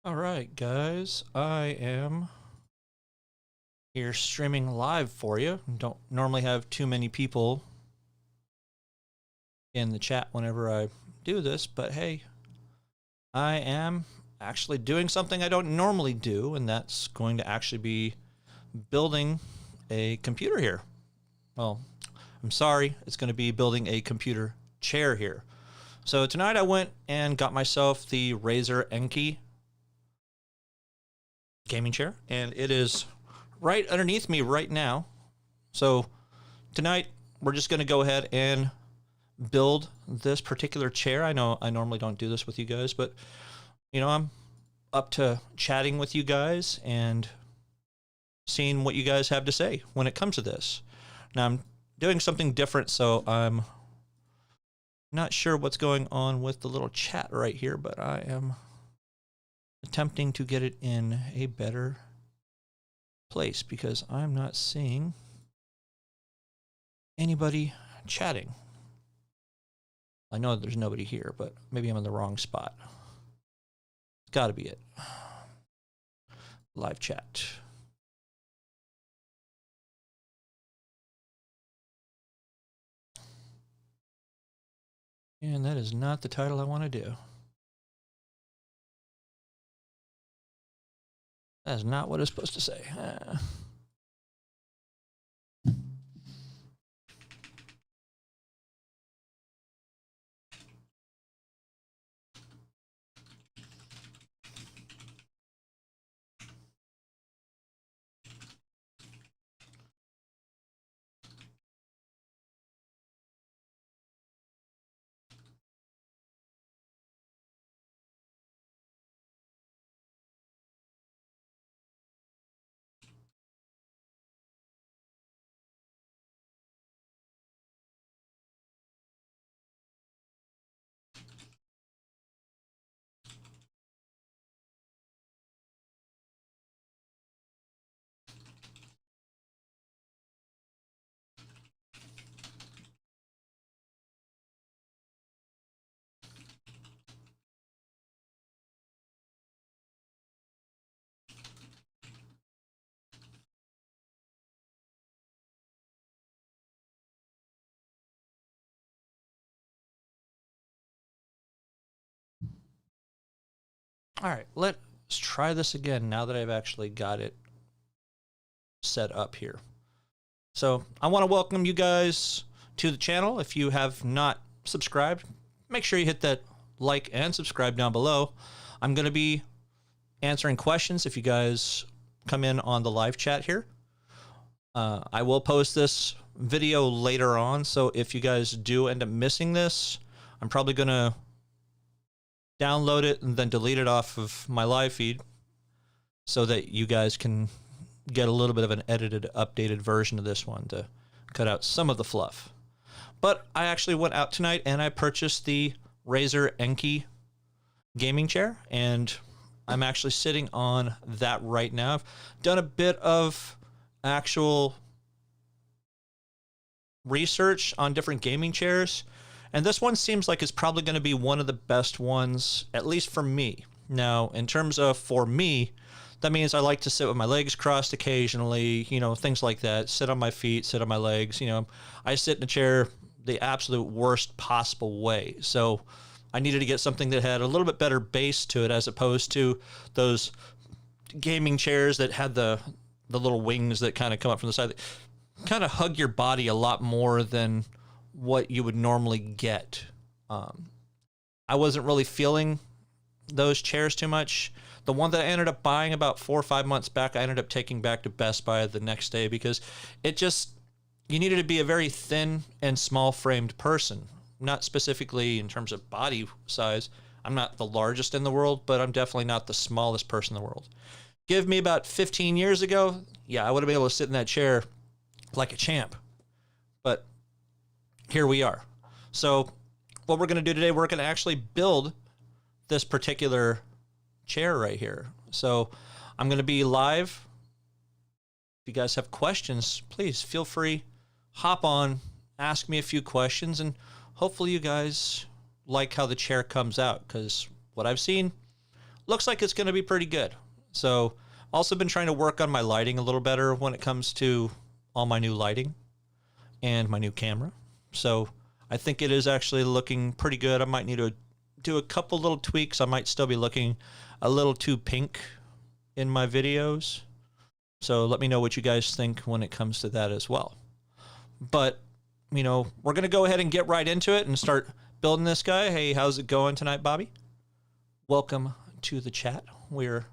All right, guys, I am here streaming live for you. Don't normally have too many people in the chat whenever I do this, but hey, I am actually doing something I don't normally do, and that's going to actually be building a computer here. Well, I'm sorry, it's going to be building a computer chair here. So tonight I went and got myself the Razer Enki gaming chair, and it is right underneath me right now. So tonight we're just going to go ahead and build this particular chair. I know I normally don't do this with you guys, but I'm up to chatting with you guys and seeing what you guys have to say when it comes to this. Now I'm doing something different, so I'm not sure what's going on with the little chat right here, but I am attempting to get it in a better place because I'm not seeing anybody chatting. I know there's nobody here, but maybe I'm in the wrong spot. It's got to be it. Live chat. And that is not the title I want to do. That's not what it's supposed to say. All right, let's try this again now that I've actually got it set up here. So I want to welcome you guys to the channel. If you have not subscribed, make sure you hit that like and subscribe down below. I'm going to be answering questions if you guys come in on the live chat here. I will post this video later on, so if you guys do end up missing this, I'm probably going to download it and then delete it off of my live feed so that you guys can get a little bit of an edited, updated version of this one to cut out some of the fluff. But I actually went out tonight and I purchased the Razer Enki gaming chair, and I'm actually sitting on that right now. I've done a bit of actual research on different gaming chairs, and this one seems like it's probably going to be one of the best ones, at least for me. Now, in terms of for me, that means I like to sit with my legs crossed occasionally, things like that. Sit on my feet, sit on my legs. I sit in a chair the absolute worst possible way. So I needed to get something that had a little bit better base to it, as opposed to those gaming chairs that had the little wings that kind of come up from the side. Kind of hug your body a lot more than what you would normally get. I wasn't really feeling those chairs too much. The one that I ended up buying about 4 or 5 months back, I ended up taking back to Best Buy the next day because you needed to be a very thin and small framed person. Not specifically in terms of body size. I'm not the largest in the world, but I'm definitely not the smallest person in the world. Give me about 15 years ago, yeah, I would have been able to sit in that chair like a champ. But here we are. So what we're going to do today, we're going to actually build this particular chair right here. So I'm going to be live. If you guys have questions, please feel free, hop on, ask me a few questions, and hopefully you guys like how the chair comes out, because what I've seen looks like it's going to be pretty good. So also been trying to work on my lighting a little better when it comes to all my new lighting and my new camera. So I think it is actually looking pretty good. I might need to do a couple little tweaks. I might still be looking a little too pink in my videos. So let me know what you guys think when it comes to that as well. But, you know, we're going to go ahead and get right into it and start building this guy. Hey, how's it going tonight, Bobby? Welcome to the chat. We're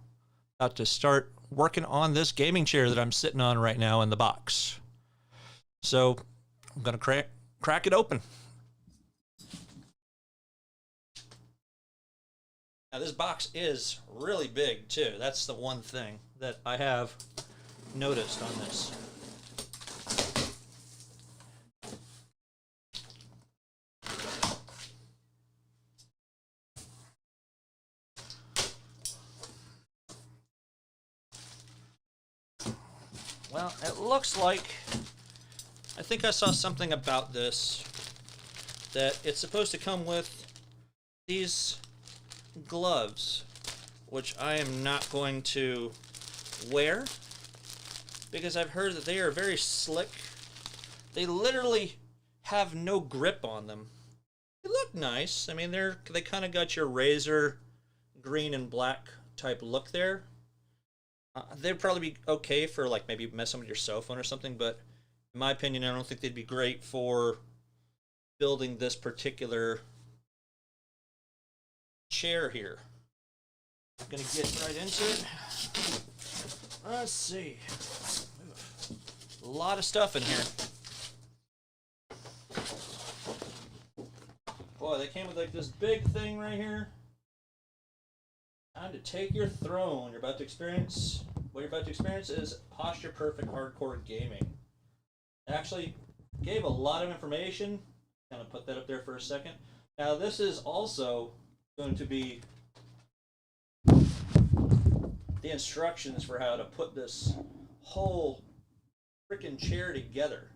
about to start working on this gaming chair that I'm sitting on right now in the box. So I'm going to crack it open. Now this box is really big too. That's the one thing that I have noticed on this. Well, it looks like, I think I saw something about this, that it's supposed to come with these gloves, which I am not going to wear because I've heard that they are very slick. They literally have no grip on them. They look nice. I mean, they kind of got your Razer green and black type look there. They'd probably be okay for like maybe messing with your cell phone or something, but in my opinion, I don't think they'd be great for building this particular chair here. I'm gonna get right into it. Let's see. A lot of stuff in here. Boy, they came with like this big thing right here. Time to take your throne. What you're about to experience is posture perfect hardcore gaming. It actually gave a lot of information. Kind of put that up there for a second. Now this is also going to be the instructions for how to put this whole freaking chair together.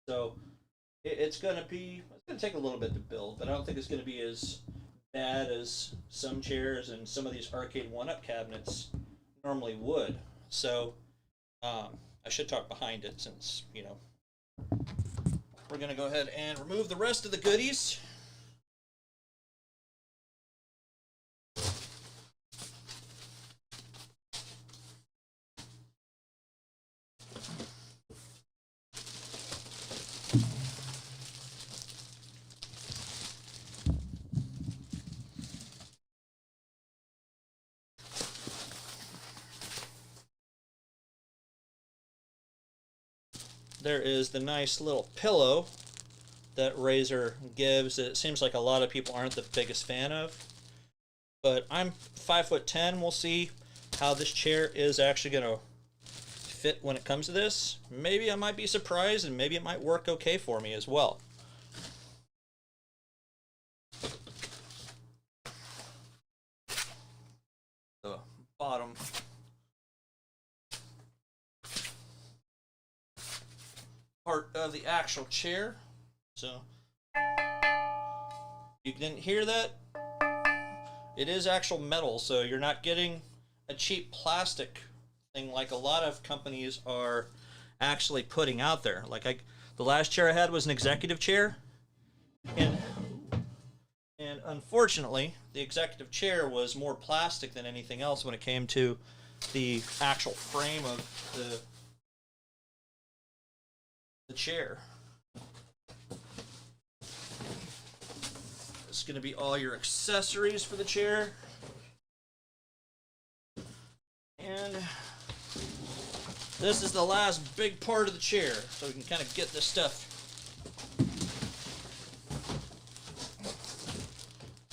So it's going to take a little bit to build, but I don't think it's going to be as bad as some chairs and some of these arcade one-up cabinets normally would. So I should talk behind it since, you know, we're going to go ahead and remove the rest of the goodies. There is the nice little pillow that Razer gives. It seems like a lot of people aren't the biggest fan of, but I'm 5'10". We'll see how this chair is actually going to fit when it comes to this. Maybe I might be surprised, and maybe it might work okay for me as well. The bottom part of the actual chair. So you didn't hear that? It is actual metal, so you're not getting a cheap plastic thing like a lot of companies are actually putting out there. Like the last chair I had was an executive chair, and unfortunately the executive chair was more plastic than anything else when it came to the actual frame of the chair. It's going to be all your accessories for the chair. And this is the last big part of the chair, so we can kind of get this stuff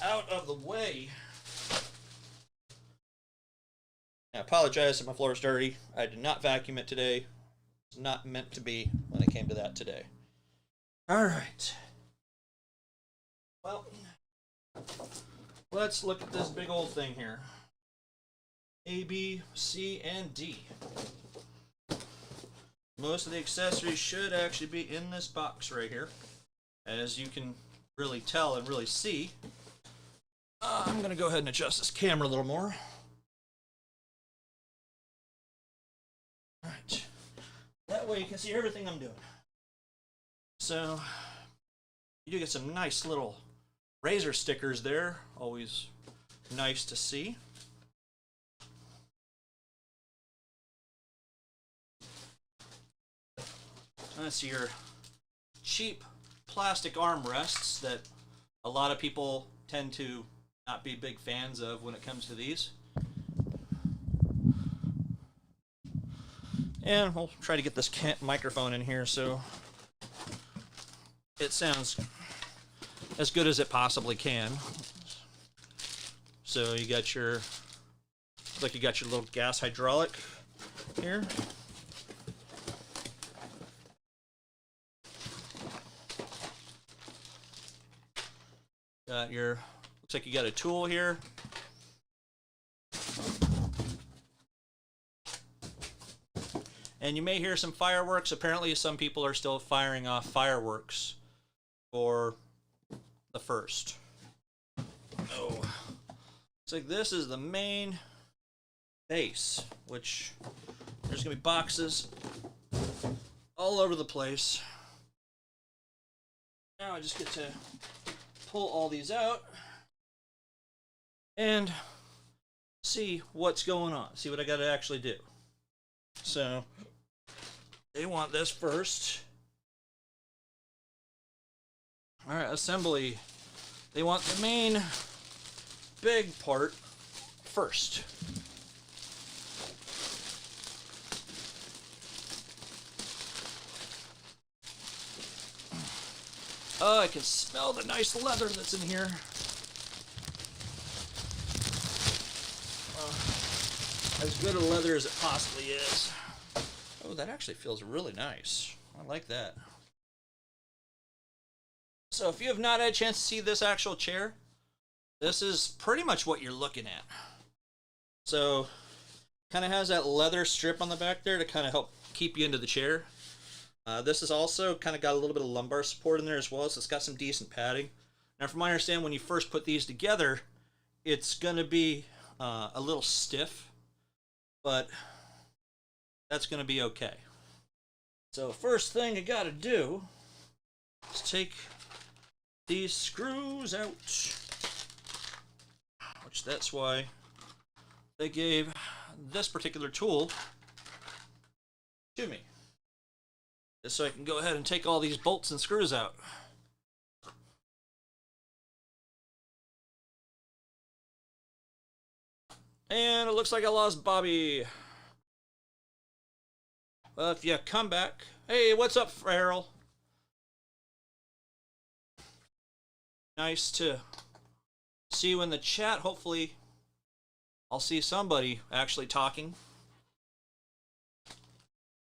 out of the way. I apologize if my floor is dirty. I did not vacuum it today. It's not meant to be when it came to that today. All right. Well, let's look at this big old thing here. A, B, C, and D. Most of the accessories should actually be in this box right here. As you can really tell and really see. I'm going to go ahead and adjust this camera a little more. Alright. That way you can see everything I'm doing. So, you do get some nice little Razer stickers there. Always nice to see. That's your cheap plastic armrests that a lot of people tend to not be big fans of when it comes to these. And we'll try to get this microphone in here so it sounds as good as it possibly can. So you got your, looks like you got your little gas hydraulic here. Got your, looks like you got a tool here. And you may hear some fireworks. Apparently some people are still firing off fireworks for the 1st. Oh. Looks like this is the main base, which there's going to be boxes all over the place. Now I just get to pull all these out and see what's going on. See what I got to actually do. So they want this first. All right, assembly. They want the main big part first. Oh, I can smell the nice leather that's in here. As good a leather as it possibly is. Oh, that actually feels really nice. I like that. So if you have not had a chance to see this actual chair, this is pretty much what you're looking at. So, kind of has that leather strip on the back there to kind of help keep you into the chair. This is also kind of got a little bit of lumbar support in there as well, so it's got some decent padding. Now, from my understanding, when you first put these together, it's going to be a little stiff, but that's going to be okay. So, first thing I got to do is take these screws out, which that's why they gave this particular tool to me. Just so I can go ahead and take all these bolts and screws out. And it looks like I lost Bobby. Well, if you come back... Hey, what's up, Farrell? Nice to see you in the chat. Hopefully, I'll see somebody actually talking.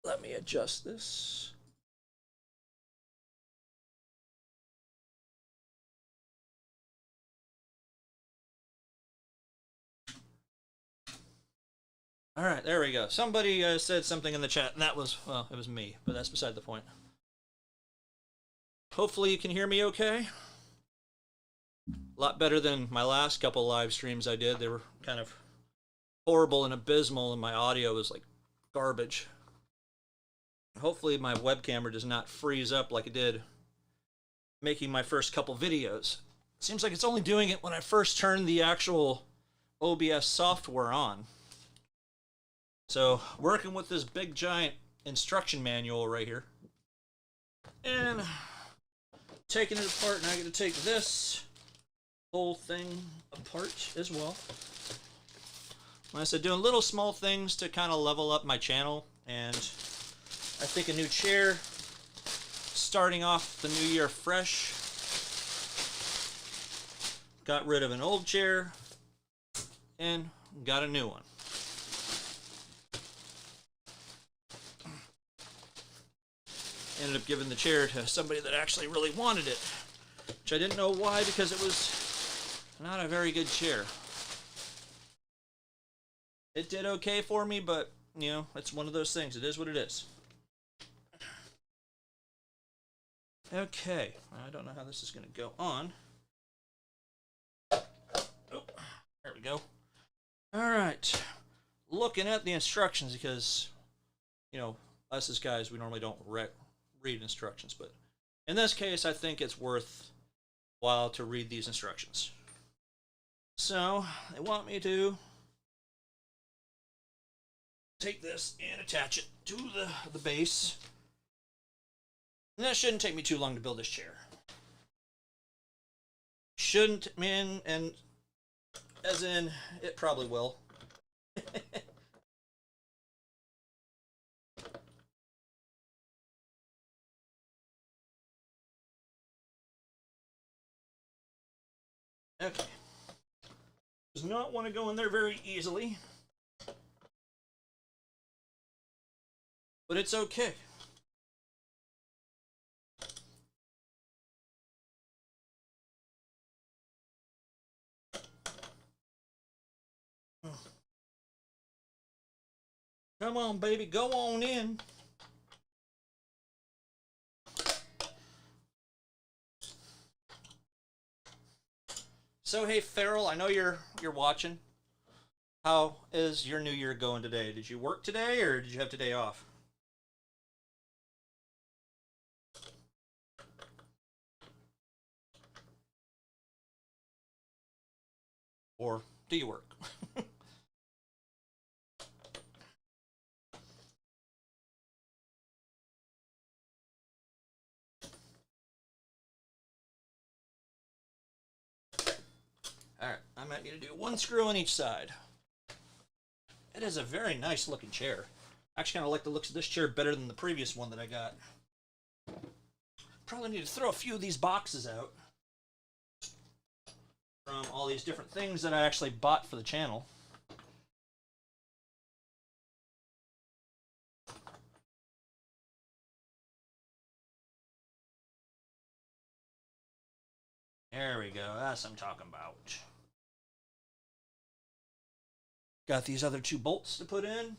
Let me adjust this. All right, there we go. Somebody said something in the chat, and that was, well, it was me, but that's beside the point. Hopefully you can hear me okay. A lot better than my last couple live streams I did. They were kind of horrible and abysmal, and my audio was like garbage. Hopefully my web camera does not freeze up like it did making my first couple videos. Seems like it's only doing it when I first turn the actual OBS software on. So, working with this big giant instruction manual right here. And taking it apart, now I get to take this whole thing apart as well. Like I said, doing little small things to kind of level up my channel, and I think a new chair, starting off the new year fresh. Got rid of an old chair and got a new one. Ended up giving the chair to somebody that actually really wanted it, which I didn't know why, because it was not a very good chair. It did okay for me, but, you know, it's one of those things. It is what it is. Okay, I don't know how this is going to go on. Oh, there we go. All right, looking at the instructions, because you know, us as guys, we normally don't read instructions, but in this case, I think it's worthwhile to read these instructions. So they want me to take this and attach it to the base. And that shouldn't take me too long to build this chair. Shouldn't, man, and as in, it probably will. Okay. Does not want to go in there very easily. But it's okay. Come on, baby, go on in. So hey, Farrell, I know you're watching. How is your new year going today? Did you work today or did you have today off? Or do you work? Alright, I might need to do one screw on each side. It is a very nice looking chair. I actually kind of like the looks of this chair better than the previous one that I got. Probably need to throw a few of these boxes out from all these different things that I actually bought for the channel. There we go. That's what I'm talking about. Got these other two bolts to put in.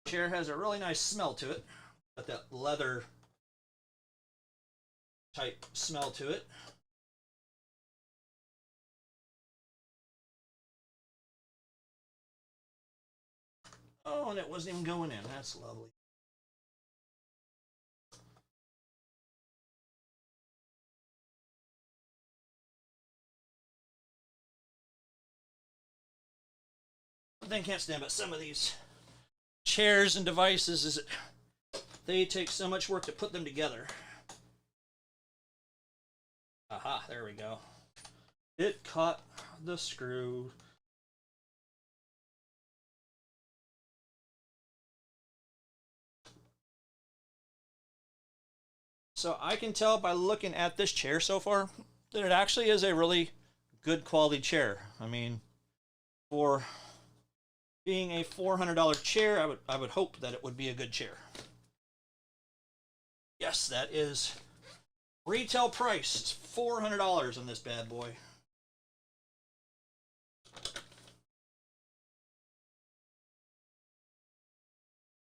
Chair has a really nice smell to it. Got that leather type smell to it. Oh, and it wasn't even going in. That's lovely. One thing I can't stand about some of these chairs and devices is that they take so much work to put them together. Aha, there we go. It caught the screw. So I can tell by looking at this chair so far that it actually is a really good quality chair. I mean, for being a $400 chair, I would hope that it would be a good chair. Yes, that is retail price. It's $400 on this bad boy.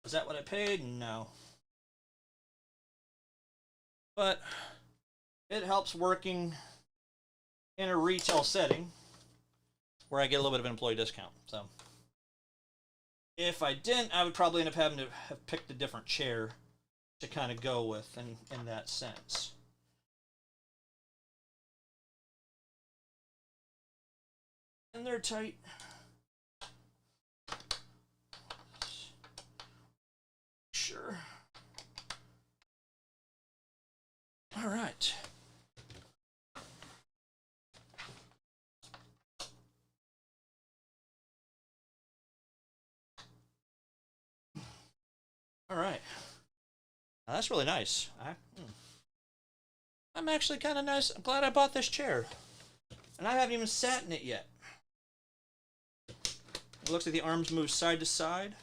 Is that what I paid? No. But it helps working in a retail setting where I get a little bit of an employee discount. So if I didn't, I would probably end up having to have picked a different chair to kind of go with in that sense. And they're tight. Sure. All right. All right. Now, that's really nice. I'm actually kind of nice. I'm glad I bought this chair. And I haven't even sat in it yet. It looks like the arms move side to side,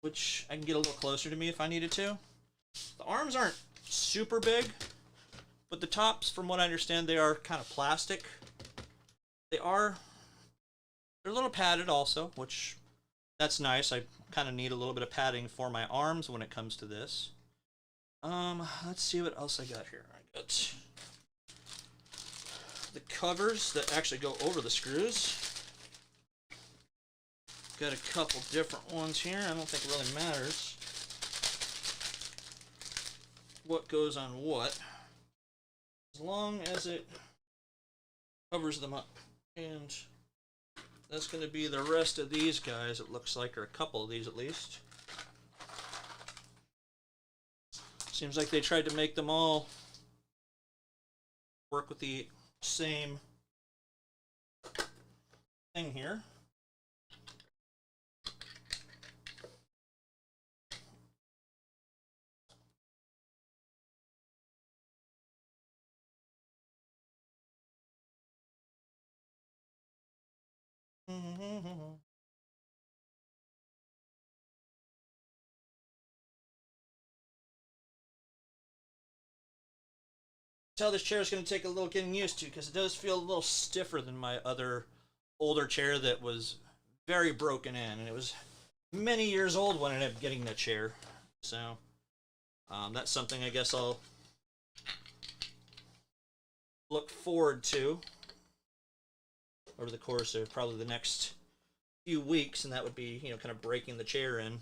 which I can get a little closer to me if I needed to. The arms aren't super big, but the tops, from what I understand, they are kind of plastic. They're a little padded also, which That's nice. I kind of need a little bit of padding for my arms when it comes to this. Let's see what else I got here. I got the covers that actually go over the screws. Got a couple different ones here. I don't think it really matters what goes on what, as long as it covers them up. And that's going to be the rest of these guys, it looks like, or a couple of these at least. Seems like they tried to make them all work with the same thing here. Tell this chair is going to take a little getting used to because it does feel a little stiffer than my other older chair that was very broken in, and it was many years old when I ended up getting that chair. So that's something I guess I'll look forward to over the course of probably the next few weeks, and that would be, you know, kind of breaking the chair in.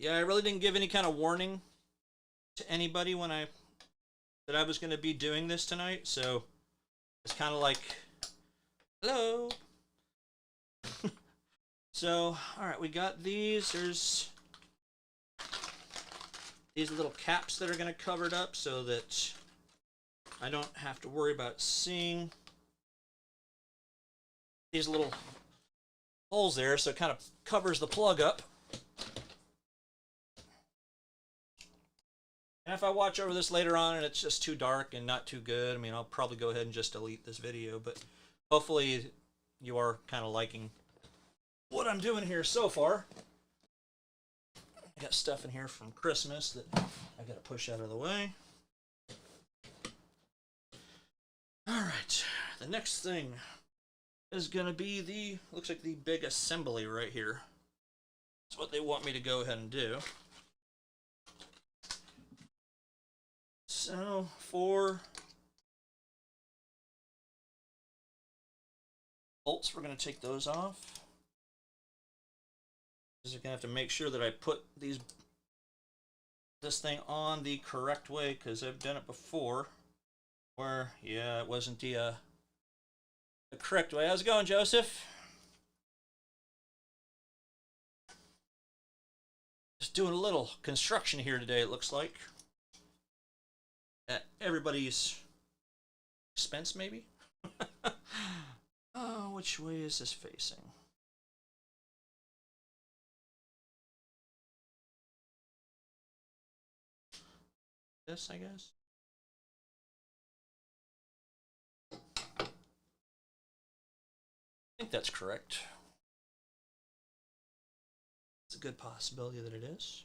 Yeah, I really didn't give any kind of warning to anybody when that I was going to be doing this tonight, so it's kind of like, hello. So, all right, we got these. There's these little caps that are going to cover it up so that I don't have to worry about seeing these little holes there, so it kind of covers the plug up. And if I watch over this later on and it's just too dark and not too good, I mean, I'll probably go ahead and just delete this video, but hopefully you are kind of liking what I'm doing here so far. I got stuff in here from Christmas that I gotta push out of the way. All right, the next thing is gonna be the, looks like the big assembly right here. That's what they want me to go ahead and do. So for bolts, we're going to take those off. Because you're going to have to make sure that I put this thing on the correct way, because I've done it before where, yeah, it wasn't the correct way. How's it going, Joseph? Just doing a little construction here today, it looks like. At everybody's expense, maybe? Oh, which way is this facing? This, I guess? I think that's correct. It's a good possibility that it is.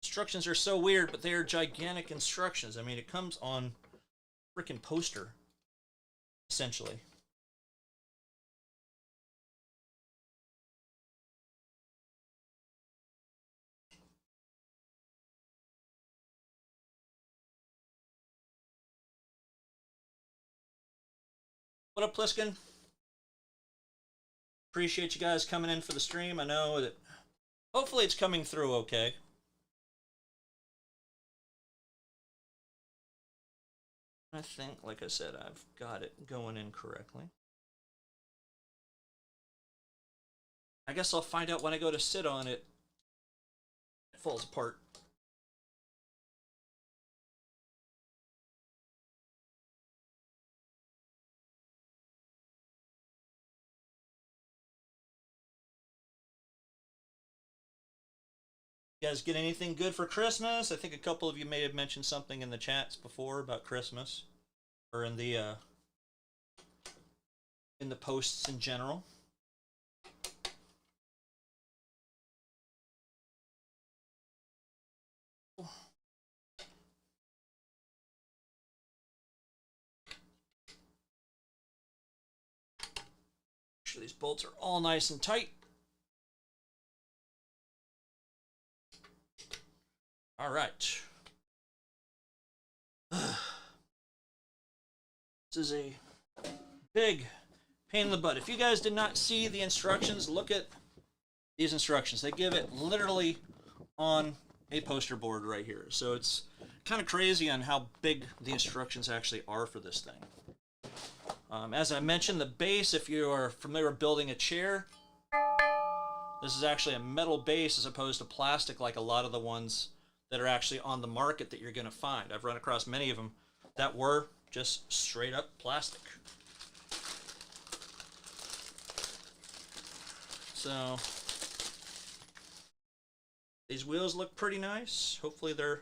Instructions are so weird, but they are gigantic instructions. I mean, it comes on freaking poster, essentially. What up, Pliskin? Appreciate you guys coming in for the stream. I know that hopefully it's coming through okay. I think, like I said, I've got it going in correctly. I guess I'll find out when I go to sit on it. It falls apart. You guys get anything good for Christmas? I think a couple of you may have mentioned something in the chats before about Christmas. or in the posts in general. Make sure these bolts are all nice and tight. All right. This is a big pain in the butt. If you guys did not see the instructions, look at these instructions. They give it literally on a poster board right here. So it's kind of crazy on how big the instructions actually are for this thing. As I mentioned, the base, if you are familiar with building a chair, this is actually a metal base as opposed to plastic like a lot of the ones that are actually on the market that you're going to find. I've run across many of them that were just straight up plastic. So these wheels look pretty nice. Hopefully they're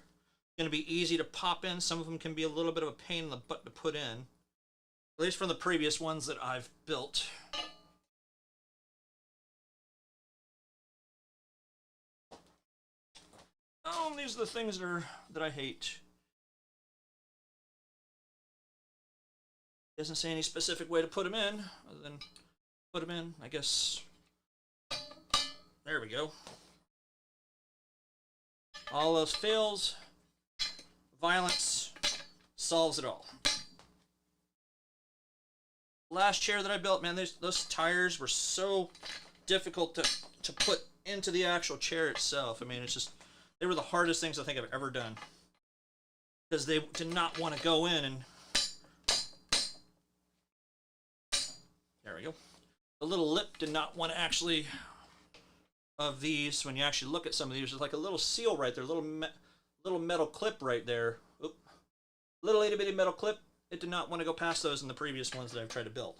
going to be easy to pop in. Some of them can be a little bit of a pain in the butt to put in, at least from the previous ones that I've built. Oh, these are the things that I hate. Doesn't say any specific way to put them in, other than put them in, I guess. There we go. All else fails. Violence solves it all. Last chair that I built, man, those tires were so difficult to put into the actual chair itself. I mean, it's just, they were the hardest things I think I've ever done. Because they did not want to go in and... There we go. The little lip did not want to actually... Of these, when you actually look at some of these, there's like a little seal right there, little metal clip right there. Oop. Little itty bitty metal clip. It did not want to go past those in the previous ones that I've tried to build.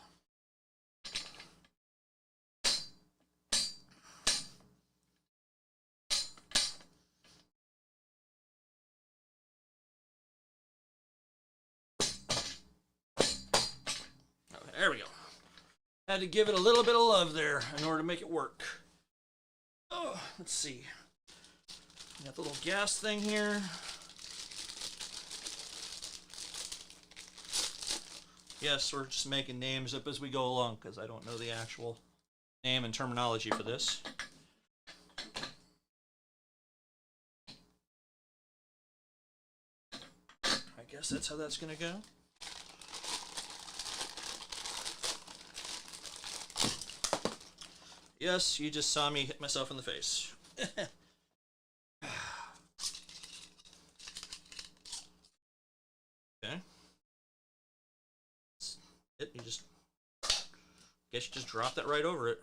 Okay, there we go. Had to give it a little bit of love there in order to make it work. Oh, let's see. Got the little gas thing here. Yes, we're just making names up as we go along because I don't know the actual name and terminology for this. I guess that's how that's going to go. Yes, you just saw me hit myself in the face. Okay. You just, guess you just drop that right over it.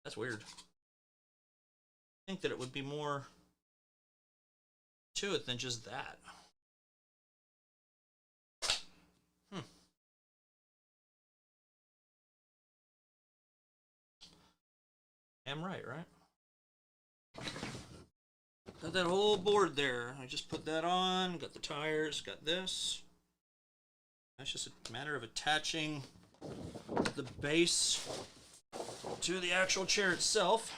That's weird. I think that it would be more to it than just that. I'm right? Got that whole board there. I just put that on, got the tires, got this. That's just a matter of attaching the base to the actual chair itself.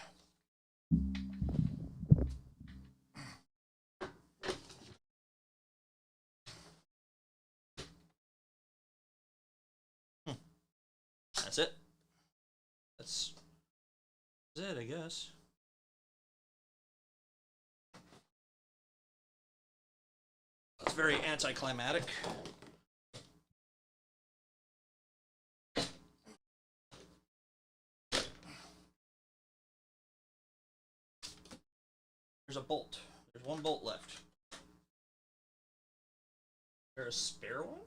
That's it. That's it, I guess. It's very anticlimactic. There's a bolt. There's one bolt left. There's a spare one?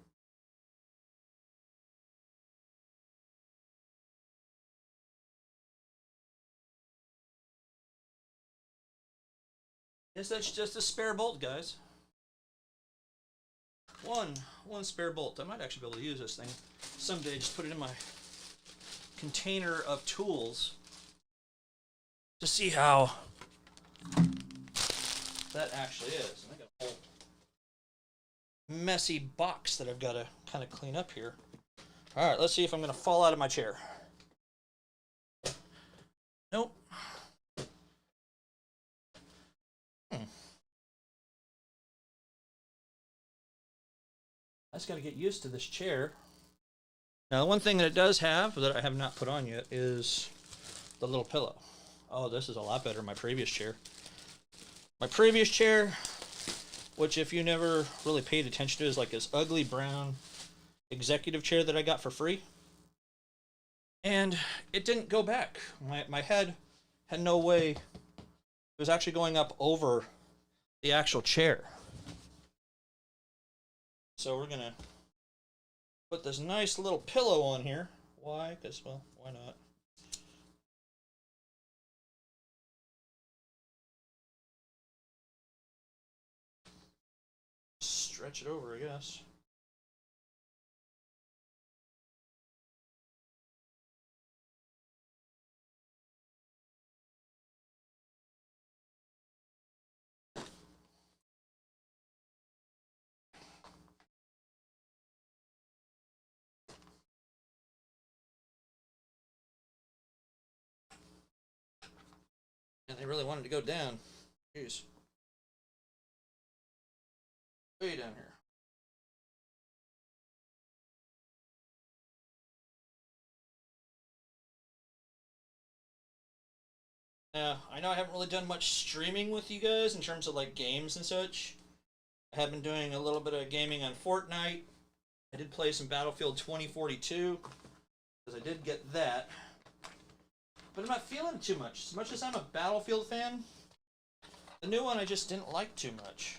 Guess that's just a spare bolt, guys. One spare bolt. I might actually be able to use this thing someday. Just put it in my container of tools to see how that actually is. And I got a whole messy box that I've got to kind of clean up here. All right, let's see if I'm going to fall out of my chair. Nope. I just got to get used to this chair. Now, the one thing that it does have that I have not put on yet is the little pillow. Oh, this is a lot better than my previous chair. My previous chair, which if you never really paid attention to, is like this ugly brown executive chair that I got for free. And it didn't go back. My head had no way. It was actually going up over the actual chair. So we're going to put this nice little pillow on here. Why? Because, well, why not? Stretch it over, I guess. And they really wanted to go down. Jeez. Way down here. Now, I know I haven't really done much streaming with you guys in terms of like games and such. I have been doing a little bit of gaming on Fortnite. I did play some Battlefield 2042 because I did get that. But I'm not feeling it too much. As much as I'm a Battlefield fan, the new one I just didn't like too much.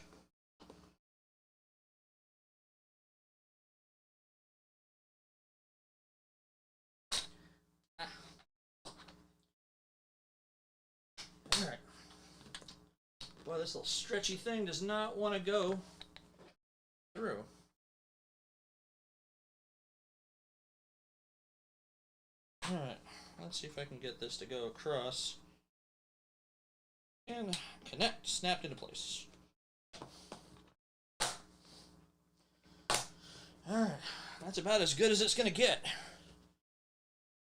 Alright. Boy, this little stretchy thing does not want to go through. Alright, let's see if I can get this to go across. And connect, snapped into place. Alright, that's about as good as it's going to get.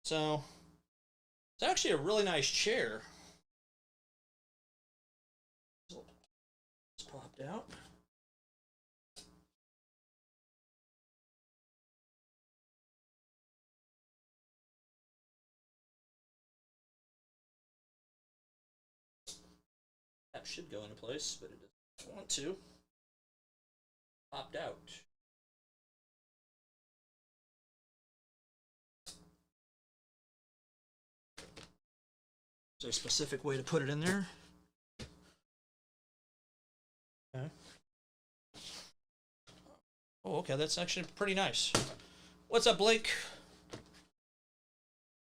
So, it's actually a really nice chair. It's popped out. That should go into place, but it doesn't want to. Popped out. Is there a specific way to put it in there? Okay. Oh, okay, that's actually pretty nice. What's up, Blake?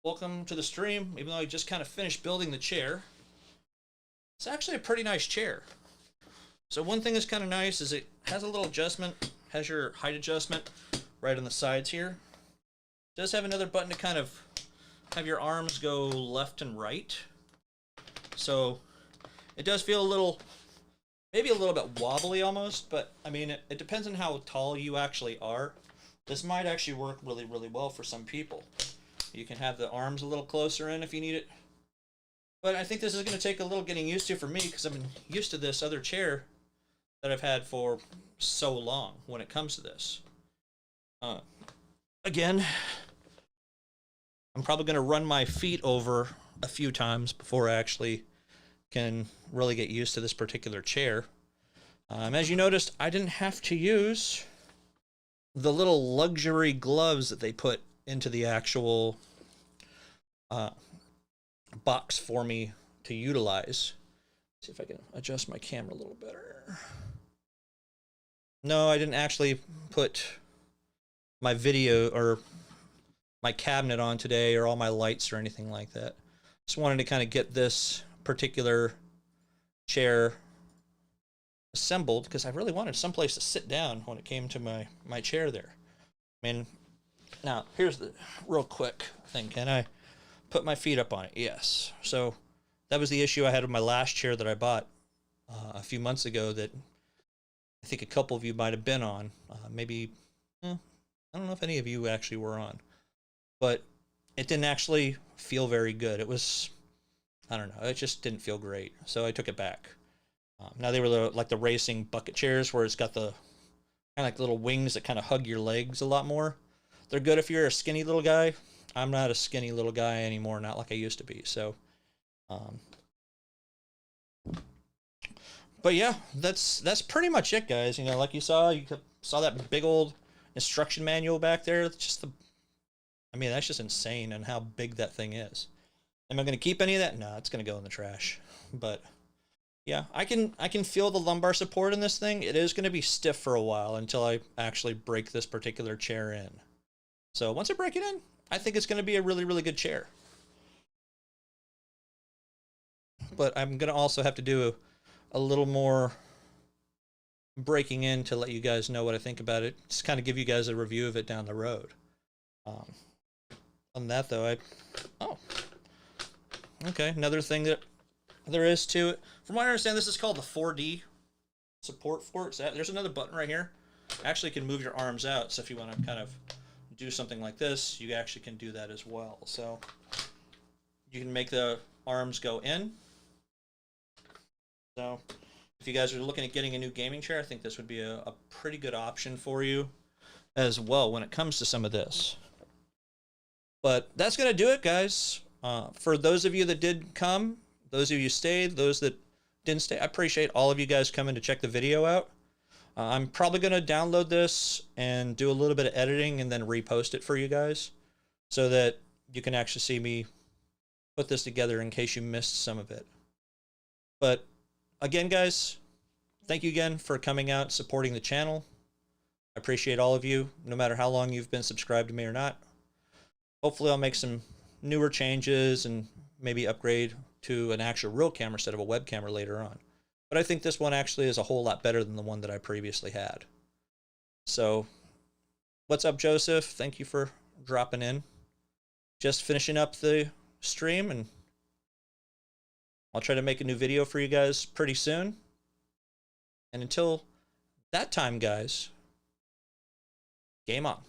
Welcome to the stream, even though I just kind of finished building the chair. It's actually a pretty nice chair. So one thing that's kind of nice is it has a little adjustment, has your height adjustment right on the sides here. It does have another button to kind of have your arms go left and right. So it does feel a little, maybe a little bit wobbly almost, but I mean, it depends on how tall you actually are. This might actually work really, really well for some people. You can have the arms a little closer in if you need it. But I think this is going to take a little getting used to for me because I've been used to this other chair that I've had for so long when it comes to this. Again, I'm probably going to run my feet over a few times before I actually can really get used to this particular chair. As you noticed, I didn't have to use the little luxury gloves that they put into the actual box for me to utilize. Let's see if I can adjust my camera a little better. No, I didn't actually put my video or my cabinet on today or all my lights or anything like that. Just wanted to kind of get this particular chair assembled because I really wanted someplace to sit down when it came to my chair there. I mean, now here's the real quick thing. Can I put my feet up on it? Yes. So that was the issue I had with my last chair that I bought a few months ago that I think a couple of you might have been on. Maybe, I don't know if any of you actually were on, but it didn't actually feel very good. It was, I don't know, it just didn't feel great. So I took it back. Now they were like the racing bucket chairs where it's got the kind of like little wings that kind of hug your legs a lot more. They're good if you're a skinny little guy. I'm not a skinny little guy anymore, not like I used to be. So, but yeah, that's pretty much it, guys. You know, like you saw that big old instruction manual back there. It's just I mean, that's just insane and how big that thing is. Am I going to keep any of that? No, it's going to go in the trash. But yeah, I can feel the lumbar support in this thing. It is going to be stiff for a while until I actually break this particular chair in. So once I break it in, I think it's going to be a really, really good chair. But I'm going to also have to do a little more breaking in to let you guys know what I think about it. Just kind of give you guys a review of it down the road. On that though, okay, another thing that there is to it. From what I understand, this is called the 4D support for it. So there's another button right here. Actually, can move your arms out. So if you want to kind of do something like this, you actually can do that as well. So you can make the arms go in. So if you guys are looking at getting a new gaming chair, I think this would be a pretty good option for you as well when it comes to some of this. But that's going to do it, guys. For those of you that did come, those of you stayed, those that didn't stay, I appreciate all of you guys coming to check the video out. I'm probably going to download this and do a little bit of editing and then repost it for you guys so that you can actually see me put this together in case you missed some of it. But again, guys, thank you again for coming out and supporting the channel. I appreciate all of you, no matter how long you've been subscribed to me or not. Hopefully I'll make some newer changes and maybe upgrade to an actual real camera instead of a web camera later on. But I think this one actually is a whole lot better than the one that I previously had. So, what's up, Joseph? Thank you for dropping in. Just finishing up the stream, and I'll try to make a new video for you guys pretty soon. And until that time, guys, game on.